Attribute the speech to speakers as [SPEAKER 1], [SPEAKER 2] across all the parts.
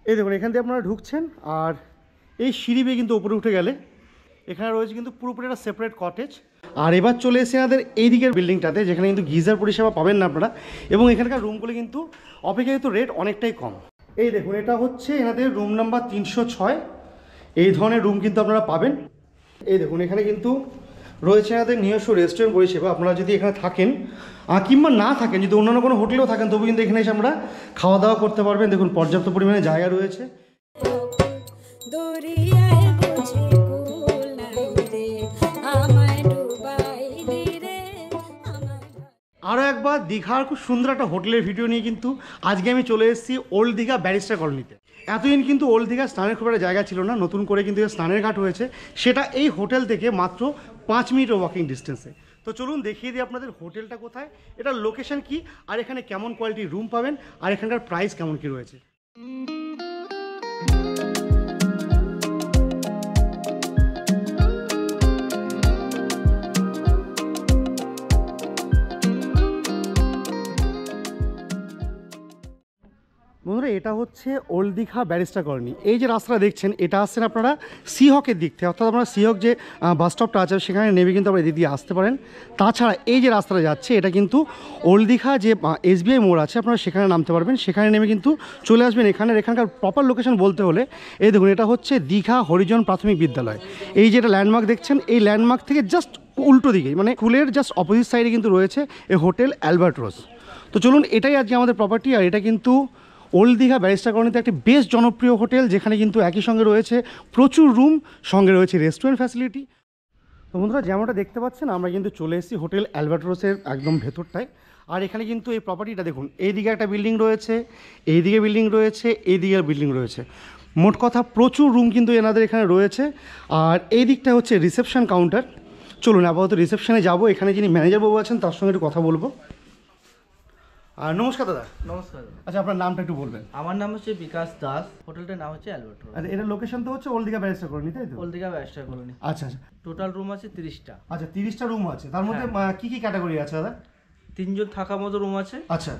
[SPEAKER 1] এই দেখুন এখান দিয়ে আপনারা ঢুকছেন আর এই সিঁড়ি বেয়ে কিন্তু উপরে উঠে গেলে এখানে রয়েছে কিন্তু পুরোপুরি একটা সেপারেট কটেজ। আর এবার চলে এসে আমাদের এই দিকের বিল্ডিংটাতে, যেখানে কিন্তু গিজার পরিষেবা পাবেন না আপনারা, এবং এখানকার রুমগুলো কিন্তু অপেক্ষাকৃত রেট অনেকটাই কম। এই দেখুন এটা হচ্ছে এনাদের রুম নাম্বার 306। এই ধরনের রুম কিন্তু আপনারা পাবেন। এই দেখুন এখানে কিন্তু রয়েছে এনাদের নিজস্ব রেস্টুরেন্ট পরিষেবা। আপনারা যদি এখানে থাকেন কিংবা না থাকেন, যদি অন্যান্য কোনো হোটেলেও থাকেন, তবু কিন্তু এখানে এসে আমরা খাওয়া দাওয়া করতে পারবেন। দেখুন পর্যাপ্ত পরিমাণে জায়গা রয়েছে। আরও একবার দীঘার খুব সুন্দর একটা হোটেলের ভিডিও নিয়ে কিন্তু আজকে আমি চলে এসেছি ওল্ড দীঘা ব্যারিস্টার কলোনিতে। এতদিন কিন্তু ওল্ড দীঘা স্নানের খুব একটা জায়গা ছিল না, নতুন করে কিন্তু স্নানের ঘাট হয়েছে, সেটা এই হোটেল থেকে মাত্র 5 মিনিটের ওয়াকিং ডিস্টেন্সে। তো চলুন দেখিয়ে দিই আপনাদের হোটেলটা কোথায়, এটার লোকেশন কি, আর এখানে কেমন কোয়ালিটির রুম পাবেন, আর এখানকার প্রাইস কেমন কি রয়েছে। বন্ধুরা এটা হচ্ছে ওল্ড দীঘা ব্যারিস্টার কলোনি। এই যে রাস্তাটা দেখছেন এটা আসছেন আপনারা সিহকের দিক থেকে, অর্থাৎ আপনারা সিহক যে বাস স্টপটা আছে সেখানে নেমে কিন্তু আপনারা এদিক দিয়ে আসতে পারেন। তাছাড়া এই যে রাস্তাটা যাচ্ছে এটা কিন্তু ওল্ড দীঘা যে SBI মোড় আছে, আপনারা সেখানে নামতে পারবেন। সেখানে নেমে কিন্তু চলে আসবেন এখানকার প্রপার লোকেশন বলতে হলে এই দেখুন এটা হচ্ছে দীঘা হরিজন প্রাথমিক বিদ্যালয়। এই যেটা ল্যান্ডমার্ক দেখছেন, এই ল্যান্ডমার্ক থেকে জাস্ট উল্টো দিকে, মানে স্কুলের জাস্ট অপোজিট সাইডে কিন্তু রয়েছে এই হোটেল অ্যালবার্ট্রোস। তো চলুন এটাই আজকে আমাদের প্রপার্টি। আর এটা কিন্তু ওল্ড দীঘা ব্যারিস্টার কলোনিতে একটি বেশ জনপ্রিয় হোটেল, যেখানে কিন্তু একই সঙ্গে রয়েছে প্রচুর রুম, সঙ্গে রয়েছে রেস্টুরেন্ট ফ্যাসিলিটি। তো বন্ধুরা যেমনটা দেখতে পাচ্ছেন আমরা কিন্তু চলে এসেছি হোটেল অ্যালবার্ট্রোসের একদম ভেতরটায়। আর এখানে কিন্তু এই প্রপার্টিটা দেখুন, এইদিকে একটা বিল্ডিং রয়েছে, এইদিকে বিল্ডিং রয়েছে, এইদিকে বিল্ডিং রয়েছে, মোট কথা প্রচুর রুম কিন্তু এনাদের এখানে রয়েছে। আর এই দিকটা হচ্ছে রিসেপশন কাউন্টার। চলুন আপাতত রিসেপশনে যাব, এখানে যিনি ম্যানেজার বাবু আছেন তার সঙ্গে একটু কথা বলবো। আর নমস্কার দাদা।
[SPEAKER 2] নমস্কার।
[SPEAKER 1] আচ্ছা আপনার নামটা একটু বলবেন।
[SPEAKER 2] আমার নাম হচ্ছে বিকাশ দাস, হোটেলটার নাম হচ্ছে অ্যালবার্ট্রোস।
[SPEAKER 1] আচ্ছা এটা লোকেশন তো হচ্ছে ওল্ড দীঘা ব্যারিস্টার কলোনি, তাই তো?
[SPEAKER 2] Old Digha barrister colony.
[SPEAKER 1] আচ্ছা আচ্ছা,
[SPEAKER 2] টোটাল রুম আছে 30টা।
[SPEAKER 1] আচ্ছা 30টা রুম আছে, তার মধ্যে কি কি ক্যাটাগরি আছে দাদা?
[SPEAKER 2] 3 জন থাকার মতো রুম আছে।
[SPEAKER 1] আচ্ছা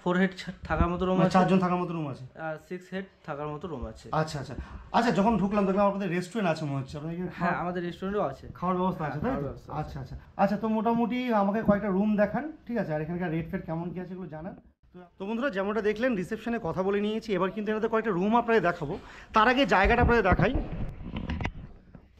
[SPEAKER 2] 4 হেড থাকার মতো রুম আছে।
[SPEAKER 1] 4 জন থাকার মতো রুম আছে।
[SPEAKER 2] আর 6 হেড থাকার মতো রুম আছে।
[SPEAKER 1] আচ্ছা আচ্ছা আচ্ছা, যখন ঢুকলাম দেখলাম আপনাদের রেস্টুরেন্ট আছে মনে হচ্ছে, আপনাদের
[SPEAKER 2] হ্যাঁ আমাদের রেস্টুরেন্টও আছে,
[SPEAKER 1] খাওয়ার ব্যবস্থা আছে, তাই
[SPEAKER 2] খাওয়ার
[SPEAKER 1] তো?
[SPEAKER 2] ব্যবস্থা আছে।
[SPEAKER 1] আচ্ছা আচ্ছা আচ্ছা, তো মোটামুটি আমাকে কয়েকটা রুম দেখান, ঠিক আছে? আর এখানকার রেট ফেট কেমন কি আছে এগুলো জানান। তো বন্ধুরা যেমনটা দেখলেন রিসেপশনে কথা বলে নিয়েছি, এবার কিন্তু এনাদের কয়েকটা রুম আপনাদের দেখাবো। তার আগে জায়গাটা আপনাদের দেখাই।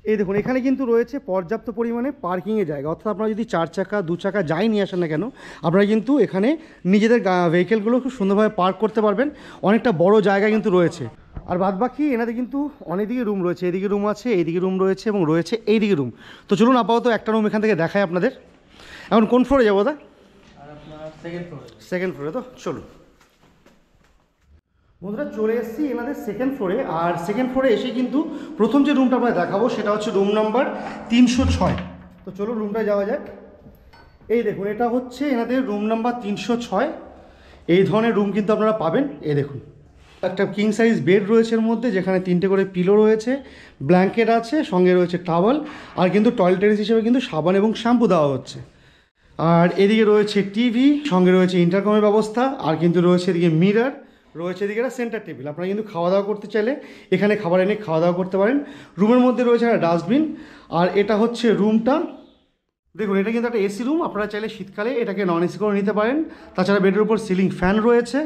[SPEAKER 1] এই দেখুন এখানে কিন্তু রয়েছে পর্যাপ্ত পরিমাণে পার্কিংয়ের জায়গা, অর্থাৎ আপনারা যদি 4 চাকা 2 চাকা যাই নিয়ে আসেন না কেন, আপনারা কিন্তু এখানে নিজেদের ভেহিকেলগুলো খুব সুন্দরভাবে পার্ক করতে পারবেন। অনেকটা বড় জায়গা কিন্তু রয়েছে। আর বাদবাকি এনাদের কিন্তু অনেকদিকে রুম রয়েছে, এদিকে রুম আছে, এইদিকে রুম রয়েছে, এবং রয়েছে এইদিকে রুম। তো চলুন আপাতত একটা রুম এখান থেকে দেখাই আপনাদের। এখন কোন ফ্লোরে যাবো দা?
[SPEAKER 2] আর আপনার
[SPEAKER 1] সেকেন্ড ফ্লোরে। তো চলুন বন্ধুরা চলে এসেছি এনাদের সেকেন্ড ফ্লোরে। আর সেকেন্ড ফ্লোরে এসে কিন্তু প্রথম যে রুমটা আমরা দেখাবো সেটা হচ্ছে রুম নাম্বার 306। তো চলুন রুমটায় যাওয়া যাক। এই দেখুন এটা হচ্ছে এনাদের রুম নাম্বার 306। এই ধরনের রুম কিন্তু আপনারা পাবেন। এই দেখুন একটা কিং সাইজ বেড রয়েছে এর মধ্যে, যেখানে 3টে করে পিলো রয়েছে, ব্ল্যাঙ্কেট আছে, সঙ্গে রয়েছে টাওয়াল, আর কিন্তু টয়লেটারিজ হিসেবে কিন্তু সাবান এবং শ্যাম্পু দেওয়া হচ্ছে। আর এদিকে রয়েছে টিভি, সঙ্গে রয়েছে ইন্টারকমের ব্যবস্থা, আর কিন্তু রয়েছে এদিকে মিরর, রয়েছে এদিকে একটা সেন্টার টেবিল। আপনারা কিন্তু খাওয়া দাওয়া করতে চাইলে এখানে খাবার এনে খাওয়া দাওয়া করতে পারেন। রুমের মধ্যে রয়েছে একটা ডাস্টবিন। আর এটা হচ্ছে রুমটা, দেখুন এটা কিন্তু একটা এসি রুম, আপনারা চাইলে শীতকালে এটাকে নন এসি করে নিতে পারেন। তাছাড়া বেডের উপর সিলিং ফ্যান রয়েছে।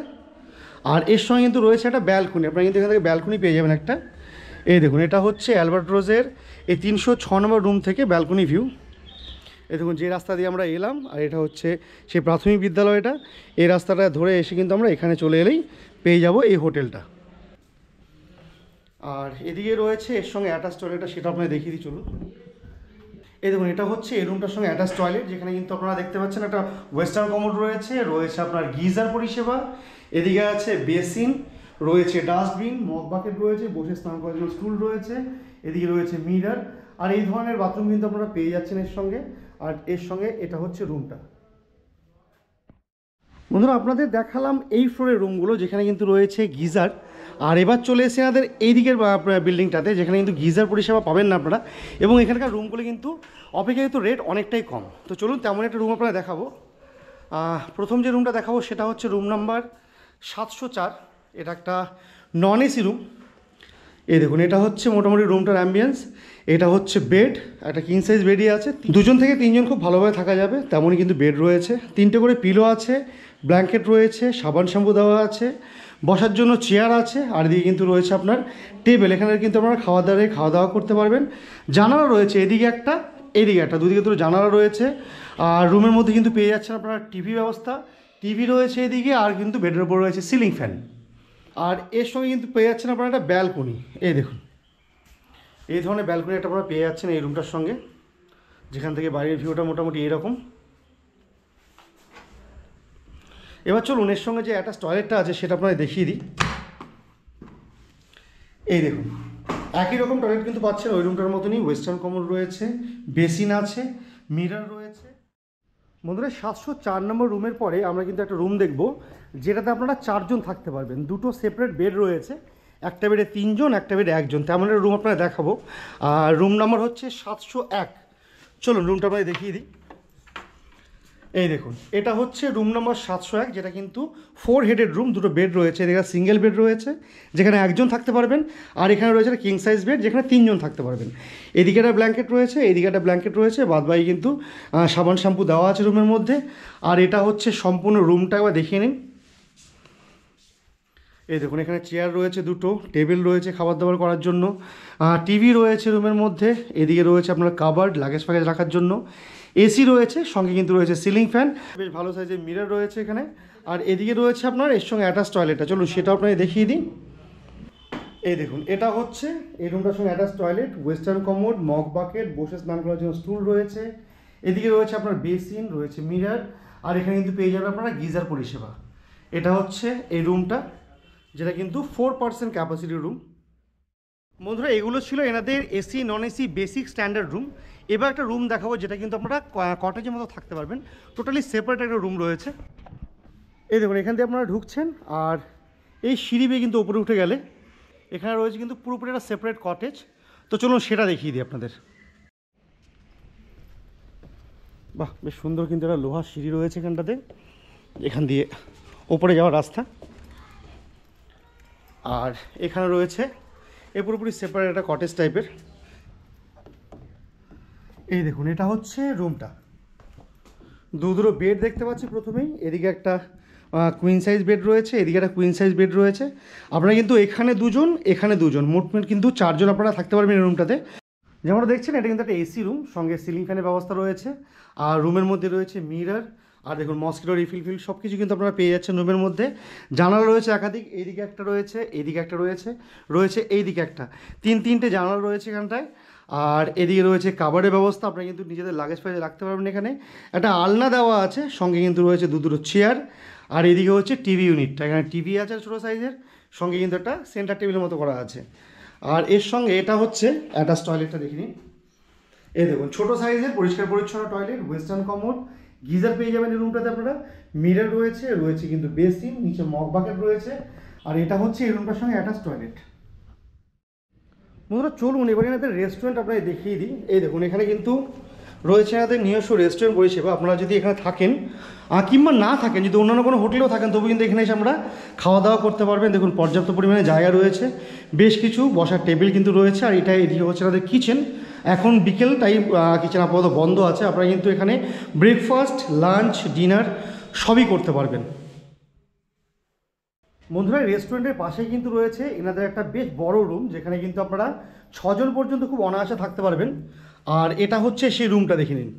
[SPEAKER 1] আর এর সঙ্গে কিন্তু রয়েছে একটা ব্যালকনি, আপনারা কিন্তু এখান থেকে ব্যালকনি পেয়ে যাবেন একটা। এই দেখুন এটা হচ্ছে অ্যালবার্ট্রোসের এই 306 নম্বর রুম থেকে ব্যালকনি ভিউ। এই দেখুন যে রাস্তা দিয়ে আমরা এলাম, আর এটা হচ্ছে সেই প্রাথমিক বিদ্যালয়টা। এই রাস্তাটা ধরে এসে কিন্তু আমরা এখানে চলে এলেই পেয়ে যাব এই হোটেলটা। আর এদিকে রয়েছে এর সঙ্গে অ্যাটাচ টয়লেটটা, সেটা আপনাদের দেখিয়ে দিই চলুন। এই দেখুন এটা হচ্ছে এই রুমটার সঙ্গে অ্যাটাচ টয়লেট, যেখানে কিন্তু আপনারা দেখতে পাচ্ছেন একটা ওয়েস্টার্ন কমোড রয়েছে, রয়েছে আপনার গিজার পরিষেবা, এদিকে আছে বেসিন, রয়েছে ডাস্টবিন, মগ বাকেট রয়েছে, বসে স্নান করার জন্য স্টুল রয়েছে, এদিকে রয়েছে মিরর। আর এই ধরনের বাথরুম কিন্তু আপনারা পেয়ে যাচ্ছেন এর সঙ্গে। আর এর সঙ্গে এটা হচ্ছে রুমটা। বন্ধুরা আপনাদের দেখালাম এই ফ্লোরের রুমগুলো, যেখানে কিন্তু রয়েছে গিজার। আর এবার চলে এসে আমাদের এই দিকের বিল্ডিংটাতে, যেখানে কিন্তু গিজার পরিষেবা পাবেন না আপনারা, এবং এখানকার রুমগুলো কিন্তু অপেক্ষাকৃত রেট অনেকটাই কম। তো চলুন তেমন একটা রুম আপনারা দেখাবো। প্রথম যে রুমটা দেখাবো সেটা হচ্ছে রুম নাম্বার 704। এটা একটা নন এসি রুম। এই দেখুন, এটা হচ্ছে মোটামুটি রুমটার অ্যাম্বিয়েন্স। এটা হচ্ছে বেড, একটা কিং সাইজ বেডই আছে, 2 থেকে 3 খুব ভালোভাবে থাকা যাবে তেমনই কিন্তু বেড রয়েছে। 3টে করে পিলো আছে, ব্ল্যাঙ্কেট রয়েছে, সাবান শ্যাম্পু দেওয়া আছে, বসার জন্য চেয়ার আছে, আর এদিকে কিন্তু রয়েছে আপনার টেবিল। এখানে কিন্তু আপনারা খাওয়া দাওয়া করতে পারবেন। জানালা রয়েছে এদিকে একটা, এদিকে একটা, দুদিকে দুটো জানালা রয়েছে। আর রুমের মধ্যে কিন্তু পেয়ে যাচ্ছেন আপনারা টিভি ব্যবস্থা, টিভি রয়েছে এদিকে, আর কিন্তু বেডের উপর রয়েছে সিলিং ফ্যান। আর এর সঙ্গে কিন্তু পেয়ে যাচ্ছেন আপনারা একটা ব্যালকনি। এই দেখুন, এই ধরনের ব্যালকনি একটা আপনারা পেয়ে যাচ্ছেন এই রুমটার সঙ্গে, যেখান থেকে বাইরের ভিউটা মোটামুটি এরকম। এবার চলুন এর সঙ্গে যে অ্যাটাচ টয়লেটটা আছে সেটা আপনাদের দেখিয়ে দিই। এই দেখুন, একই রকম টয়লেট কিন্তু পাচ্ছেন ওই রুমটার মতনই। ওয়েস্টার্ন কমোড রয়েছে, বেসিন আছে, মিরর রয়েছে। বন্ধুরা, 704 নম্বর রুমের পরে আমরা কিন্তু একটা রুম দেখব যেটাতে আপনারা 4 জন থাকতে পারবেন। 2টো সেপারেট বেড রয়েছে, একটা বেডে 3 জন, একটা বেডে 1 জন, তেমন একটা রুম আপনারা দেখাবো। আর রুম নাম্বার হচ্ছে 701। চলুন রুমটা আপনাদের দেখিয়ে দিই। এই দেখুন, এটা হচ্ছে রুম নাম্বার 701, যেটা কিন্তু 4 হেডেড রুম। 2টো বেড রয়েছে, এদিকে সিঙ্গেল বেড রয়েছে যেখানে 1 জন থাকতে পারবেন, আর এখানে রয়েছে একটা কিং সাইজ বেড যেখানে 3 জন থাকতে পারবেন। এদিকে একটা ব্ল্যাঙ্কেট রয়েছে, এদিকে একটা ব্ল্যাঙ্কেট রয়েছে, বাদবাকি কিন্তু সাবান শ্যাম্পু দেওয়া আছে রুমের মধ্যে। আর এটা হচ্ছে সম্পূর্ণ রুমটা, একবার দেখিয়ে নিন। এই দেখুন, এখানে চেয়ার রয়েছে 2টো, টেবিল রয়েছে খাবার দাবার করার জন্য, টিভি রয়েছে রুমের মধ্যে, এদিকে রয়েছে আপনার কাবার্ড লাগেজ ফ্যাগেজ রাখার জন্য, এসি রয়েছে, সঙ্গে কিন্তু রয়েছে সিলিং ফ্যান, বেশ ভালো সাইজের মিরর রয়েছে এখানে। আর এদিকে রয়েছে আপনার এর সঙ্গে অ্যাটাচ টয়লেটটা। চলুন সেটা আপনাকে দেখিয়ে দিই। এই দেখুন, এটা হচ্ছে এই রুমটার সঙ্গে attach toilet, western commode, mug bucket, বসে স্নান করার জন্য স্টুল রয়েছে, এদিকে রয়েছে আপনার বেসিন, রয়েছে মিরর, আর এখানে কিন্তু পেয়ে যাবেন আপনারা গিজার পরিষেবা। এটা হচ্ছে এই রুমটা, যেটা কিন্তু 4% ক্যাপাসিটি রুম। বন্ধুরা, এগুলো ছিল এনাদের AC non AC basic standard room. এবার একটা রুম দেখাবো যেটা কিন্তু আপনারা কটেজের মতো থাকতে পারবেন, টোটালি সেপারেট একটা রুম রয়েছে। এই দেখুন, এখান দিয়ে আপনারা ঢুকছেন, আর এই সিঁড়ি বেয়ে কিন্তু ওপরে উঠে গেলে এখানে রয়েছে কিন্তু পুরোপুরি একটা সেপারেট কটেজ। তো চলুন সেটা দেখিয়ে দিই আপনাদের। বাহ, বেশ সুন্দর কিন্তু একটা লোহার সিঁড়ি রয়েছে এখানটাতে, এখান দিয়ে ওপরে যাওয়ার রাস্তা। আর এখানে রয়েছে এ পুরোপুরি সেপারেট একটা কটেজ টাইপের। এই দেখুন, এটা হচ্ছে রুমটা। দুটো বেড দেখতে পাচ্ছি প্রথমেই, এদিকে একটা কুইন সাইজ বেড রয়েছে, এদিকে একটা কুইন সাইজ বেড রয়েছে। আপনারা কিন্তু এখানে 2 জন, এখানে 2 জন, মোট কিন্তু 4 জন আপনারা থাকতে পারবেন এই রুমটাতে। যেমন দেখছেন, এটা কিন্তু একটা এসি রুম, সঙ্গে সিলিং ফ্যানের ব্যবস্থা রয়েছে, আর রুমের মধ্যে রয়েছে মিরর, আর দেখুন মসকিটো রিফিল সব কিছু কিন্তু আপনারা পেয়ে যাচ্ছেন রুমের মধ্যে। জানালা রয়েছে একাধিক, এইদিকে একটা রয়েছে, এইদিকে একটা রয়েছে, রয়েছে এইদিকে একটা, 3টে জানালা রয়েছে এখানটায়। আর এদিকে রয়েছে কাবার্ডের ব্যবস্থা, আপনারা কিন্তু নিজেদের লাগেজ ফাগেজ রাখতে পারবেন এখানে। একটা আলনা দেওয়া আছে, সঙ্গে কিন্তু রয়েছে 2 চেয়ার। আর এদিকে হচ্ছে টিভি ইউনিটটা, এখানে টিভি আছে ছোটো সাইজের, সঙ্গে কিন্তু একটা সেন্টার টেবিলের মতো করা আছে। আর এর সঙ্গে এটা হচ্ছে অ্যাটাচ টয়লেটটা দেখে নিন। এই দেখুন, ছোটো সাইজের পরিষ্কার পরিচ্ছন্ন টয়লেট, ওয়েস্টার্ন কমোড, গিজার পেয়ে যাবেন এই রুমটাতে আপনারা, মিরর রয়েছে, রয়েছে কিন্তু বেসিন, নিচে মগ বাকেট রয়েছে। আর এটা হচ্ছে এই রুমটার সঙ্গে অ্যাটাচ টয়লেট। বন্ধুরা, চলুন এবারে এনাদের রেস্টুরেন্ট আপনাদের দেখিয়ে দিই। এই দেখুন, এখানে কিন্তু রয়েছে এনাদের নিজস্ব রেস্টুরেন্ট পরিষেবা। আপনারা যদি এখানে থাকেন কিংবা না থাকেন, যদি অন্যান্য কোনো হোটেলেও থাকেন, তবু কিন্তু এখানে এসে আমরা খাওয়া দাওয়া করতে পারবেন। দেখুন, পর্যাপ্ত পরিমাণে জায়গা রয়েছে, বেশ কিছু বসার টেবিল কিন্তু রয়েছে। আর এটা এদিকে হচ্ছে আমাদের কিচেন। এখন বিকেল টাইম, কিচেন আপাতত বন্ধ আছে। আপনারা কিন্তু এখানে ব্রেকফাস্ট, লাঞ্চ, ডিনার সবই করতে পারবেন। বন্ধুরা, রেস্টুরেন্টের পাশেই কিন্তু রয়েছে এনাদের একটা বেশ বড় রুম, যেখানে কিন্তু আপনারা 6 জন পর্যন্ত খুব অনায়াসে থাকতে পারবেন। আর এটা হচ্ছে সেই রুমটা, দেখে নিন।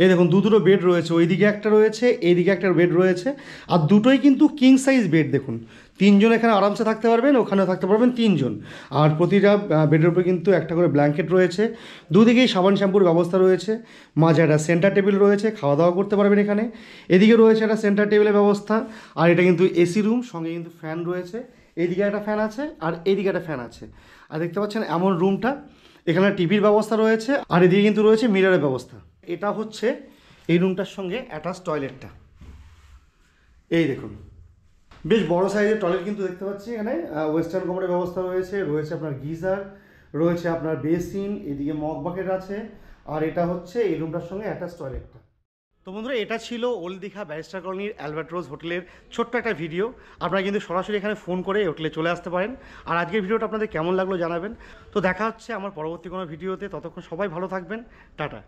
[SPEAKER 1] এই দেখুন, 2 বেড রয়েছে, ওইদিকে একটা রয়েছে, এইদিকে একটা বেড রয়েছে, আর দুটোই কিন্তু কিং সাইজ বেড। দেখুন, 3 জন এখানে আরামসে থাকতে পারবেন, ওখানেও থাকতে পারবেন 3 জন। আর প্রতিটা বেডের উপরে কিন্তু একটা করে ব্ল্যাঙ্কেট রয়েছে, দুদিকেই সাবান শ্যাম্পুর ব্যবস্থা রয়েছে, মাঝে একটা সেন্টার টেবিল রয়েছে, খাওয়া দাওয়া করতে পারবেন এখানে। এদিকে রয়েছে একটা সেন্টার টেবিলের ব্যবস্থা। আর এটা কিন্তু এসি রুম, সঙ্গে কিন্তু ফ্যান রয়েছে, এইদিকে একটা ফ্যান আছে, আর এইদিকে একটা ফ্যান আছে। আর দেখতে পাচ্ছেন এমন রুমটা, এখানে টিভির ব্যবস্থা রয়েছে, আর এদিকে কিন্তু রয়েছে মিররের ব্যবস্থা। এটা হচ্ছে এই রুমটার সঙ্গে অ্যাটাচ টয়লেটটা। এই দেখুন, বেশ বড় সাইজের টয়লেট কিন্তু দেখতে পাচ্ছি এখানে। ওয়েস্টার্ন কমোডের ব্যবস্থা রয়েছে, রয়েছে আপনার গিজার, রয়েছে আপনার বেসিন, এদিকে মগ বাকেট আছে। আর এটা হচ্ছে এই রুমটার সঙ্গে অ্যাটাচ টয়লেটটা। তো বন্ধুরা এটা ছিল ওল্ড দীঘা ব্যারিস্টার কলোনির অ্যালবার্ট্রোজ হোটেলের ছোট্ট একটা ভিডিও। আপনারা কিন্তু সরাসরি এখানে ফোন করে হোটেলে চলে আসতে পারেন। আর আজকের ভিডিওটা আপনাদের কেমন লাগলো জানাবেন। তো দেখা হচ্ছে আমার পরবর্তী কোনো ভিডিওতে, ততক্ষণ সবাই ভালো থাকবেন, টাটা।